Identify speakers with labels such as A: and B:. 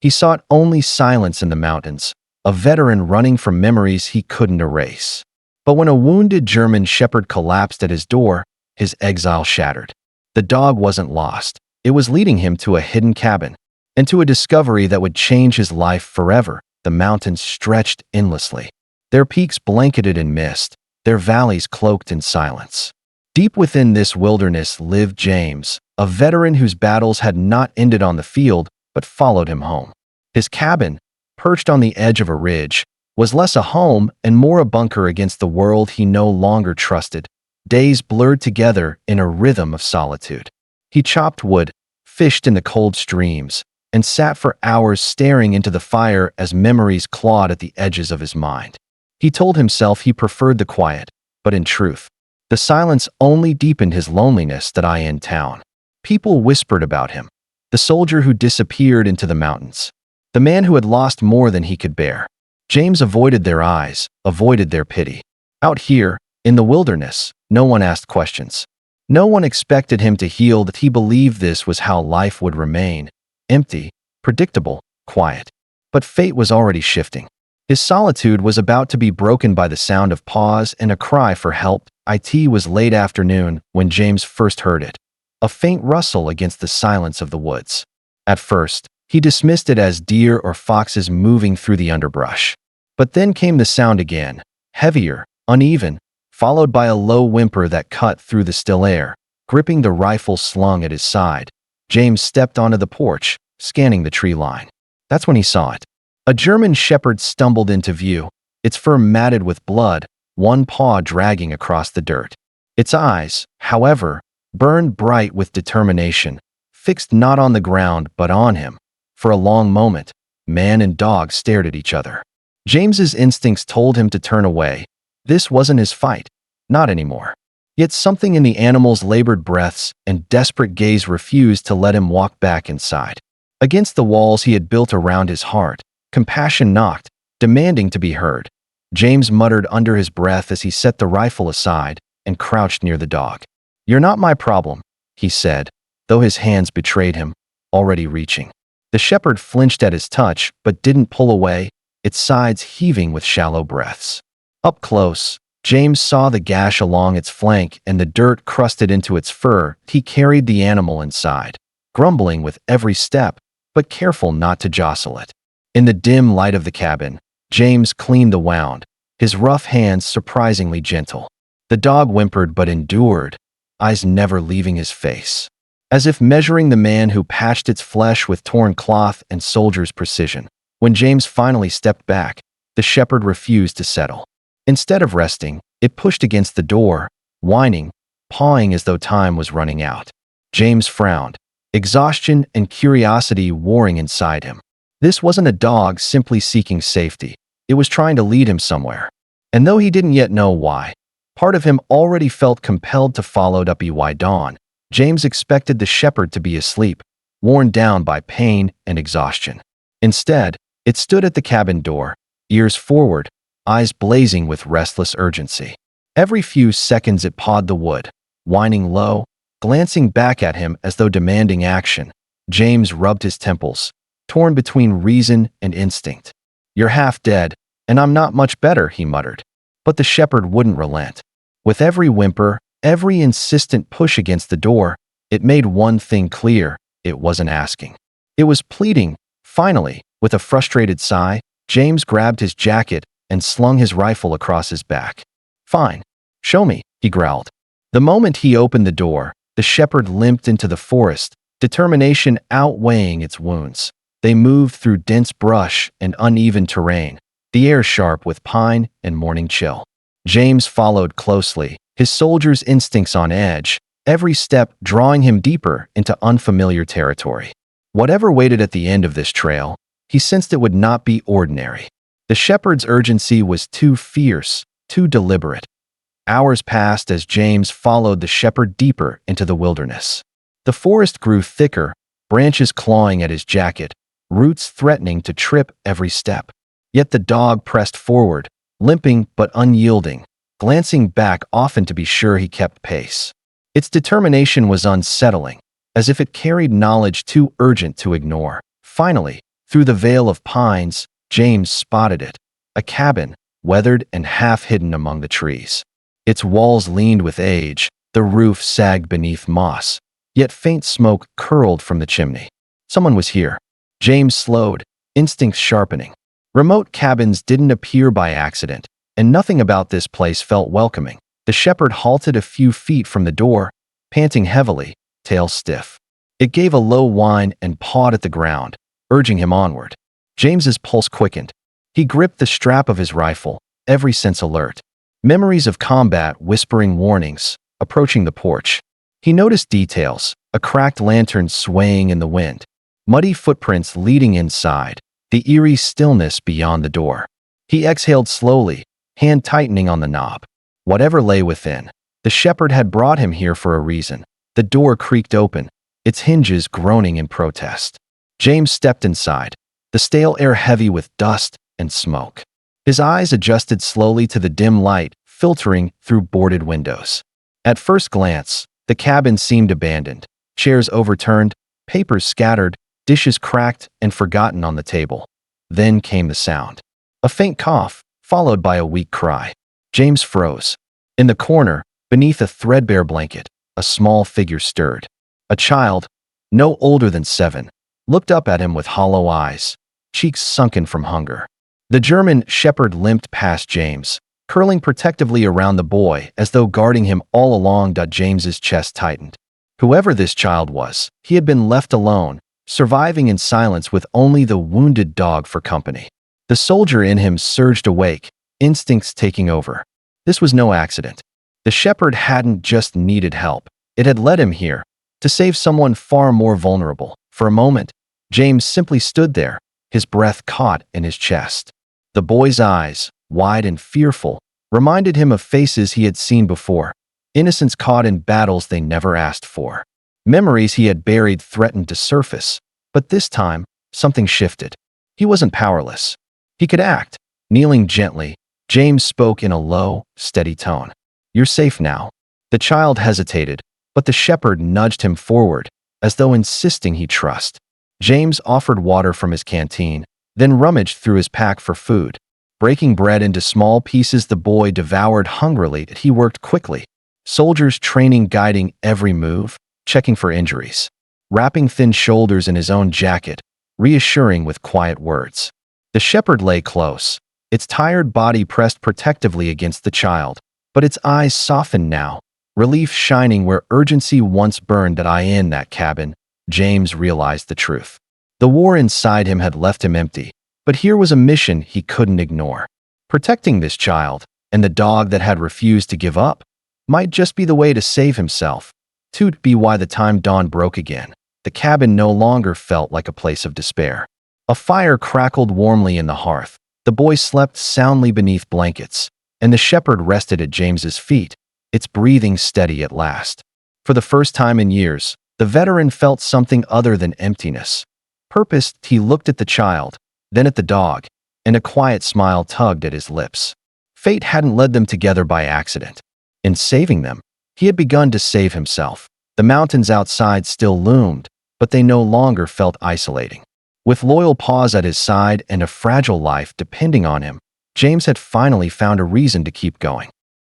A: He sought only silence in the mountains, a veteran running from memories he couldn't erase. But when a wounded German shepherd collapsed at his door, his exile shattered. The dog wasn't lost. It was leading him to a hidden cabin, and to a discovery that would change his life forever. The mountains stretched endlessly, their peaks blanketed in mist, their valleys cloaked in silence. Deep within this wilderness lived James, a veteran whose battles had not ended on the field but followed him home. His cabin, perched on the edge of a ridge, was less a home and more a bunker against the world he no longer trusted. Days blurred together in a rhythm of solitude. He chopped wood, fished in the cold streams, and sat for hours staring into the fire as memories clawed at the edges of his mind. He told himself he preferred the quiet, but in truth, the silence only deepened his loneliness. That I in town. People whispered about him, the soldier who disappeared into the mountains, the man who had lost more than he could bear. James avoided their eyes, avoided their pity. Out here, in the wilderness, no one asked questions. No one expected him to heal. That he believed this was how life would remain, empty, predictable, quiet. But fate was already shifting. His solitude was about to be broken by the sound of paws and a cry for help. It was late afternoon when James first heard it, a faint rustle against the silence of the woods. At first, he dismissed it as deer or foxes moving through the underbrush. But then came the sound again, heavier, uneven, followed by a low whimper that cut through the still air. Gripping the rifle slung at his side, James stepped onto the porch, scanning the tree line. That's when he saw it. A German shepherd stumbled into view, its fur matted with blood, one paw dragging across the dirt. Its eyes, however, burned bright with determination, fixed not on the ground but on him. For a long moment, man and dog stared at each other. James's instincts told him to turn away. This wasn't his fight, not anymore. Yet something in the animal's labored breaths and desperate gaze refused to let him walk back inside. Against the walls he had built around his heart, compassion knocked, demanding to be heard. James muttered under his breath as he set the rifle aside and crouched near the dog. "You're not my problem," he said, though his hands betrayed him, already reaching. The shepherd flinched at his touch but didn't pull away, its sides heaving with shallow breaths. Up close, James saw the gash along its flank and the dirt crusted into its fur. He carried the animal inside, grumbling with every step, but careful not to jostle it. In the dim light of the cabin, James cleaned the wound, his rough hands surprisingly gentle. The dog whimpered but endured, eyes never leaving his face, as if measuring the man who patched its flesh with torn cloth and soldier's precision. When James finally stepped back, the shepherd refused to settle. Instead of resting, it pushed against the door, whining, pawing as though time was running out. James frowned, exhaustion and curiosity warring inside him. This wasn't a dog simply seeking safety. It was trying to lead him somewhere. And though he didn't yet know why, part of him already felt compelled to follow up by dawn. James expected the shepherd to be asleep, worn down by pain and exhaustion. Instead, it stood at the cabin door, ears forward, eyes blazing with restless urgency. Every few seconds it pawed the wood, whining low, glancing back at him as though demanding action. James rubbed his temples, torn between reason and instinct. "You're half dead, and I'm not much better," he muttered. But the shepherd wouldn't relent. With every whimper, every insistent push against the door, it made one thing clear: it wasn't asking. It was pleading. Finally, with a frustrated sigh, James grabbed his jacket and slung his rifle across his back. "Fine. Show me," he growled. The moment he opened the door, the shepherd limped into the forest, determination outweighing its wounds. They moved through dense brush and uneven terrain, the air sharp with pine and morning chill. James followed closely, his soldier's instincts on edge, every step drawing him deeper into unfamiliar territory. Whatever waited at the end of this trail, he sensed it would not be ordinary. The shepherd's urgency was too fierce, too deliberate. Hours passed as James followed the shepherd deeper into the wilderness. The forest grew thicker, branches clawing at his jacket, roots threatening to trip every step. Yet the dog pressed forward, limping but unyielding, glancing back often to be sure he kept pace. Its determination was unsettling, as if it carried knowledge too urgent to ignore. Finally, Through the veil of pines, James spotted it, a cabin, weathered and half hidden among the trees. Its walls leaned with age, the roof sagged beneath moss, yet faint smoke curled from the chimney. Someone was here. James slowed, instincts sharpening. Remote cabins didn't appear by accident, and nothing about this place felt welcoming. The shepherd halted a few feet from the door, panting heavily, tail stiff. It gave a low whine and pawed at the ground, urging him onward. James's pulse quickened. He gripped the strap of his rifle, every sense alert. Memories of combat whispering warnings, approaching the porch. He noticed details, a cracked lantern swaying in the wind, muddy footprints leading inside, the eerie stillness beyond the door. He exhaled slowly, hand tightening on the knob. Whatever lay within, the shepherd had brought him here for a reason. The door creaked open, its hinges groaning in protest. James stepped inside, the stale air heavy with dust and smoke. His eyes adjusted slowly to the dim light filtering through boarded windows. At first glance, the cabin seemed abandoned. Chairs overturned, papers scattered, dishes cracked and forgotten on the table. Then came the sound. A faint cough, followed by a weak cry. James froze. In the corner, beneath a threadbare blanket, a small figure stirred. A child, no older than 7, looked up at him with hollow eyes, cheeks sunken from hunger. The German shepherd limped past James, curling protectively around the boy as though guarding him all along. James's chest tightened. Whoever this child was, he had been left alone, surviving in silence with only the wounded dog for company. The soldier in him surged awake, instincts taking over. This was no accident. The shepherd hadn't just needed help. It had led him here, to save someone far more vulnerable. For a moment, James simply stood there, his breath caught in his chest. The boy's eyes, wide and fearful, reminded him of faces he had seen before, innocents caught in battles they never asked for. Memories he had buried threatened to surface, but this time, something shifted. He wasn't powerless. He could act. Kneeling gently, James spoke in a low, steady tone. "You're safe now." The child hesitated, but the shepherd nudged him forward, as though insisting he trust. James offered water from his canteen, then rummaged through his pack for food. Breaking bread into small pieces the boy devoured hungrily. He worked quickly, soldiers training guiding every move, checking for injuries, wrapping thin shoulders in his own jacket, reassuring with quiet words. The shepherd lay close, its tired body pressed protectively against the child, but its eyes softened now, relief shining where urgency once burned. In that cabin, James realized the truth. The war inside him had left him empty, but here was a mission he couldn't ignore. Protecting this child, and the dog that had refused to give up, might just be the way to save himself. To be why the time dawn broke again. The cabin no longer felt like a place of despair. A fire crackled warmly in the hearth. The boy slept soundly beneath blankets, and the shepherd rested at James's feet, its breathing steady at last. For the first time in years, the veteran felt something other than emptiness. Purpose. He looked at the child, then at the dog, and a quiet smile tugged at his lips. Fate hadn't led them together by accident. In saving them, he had begun to save himself. The mountains outside still loomed, but they no longer felt isolating. With loyal paws at his side and a fragile life depending on him, James had finally found a reason to keep going.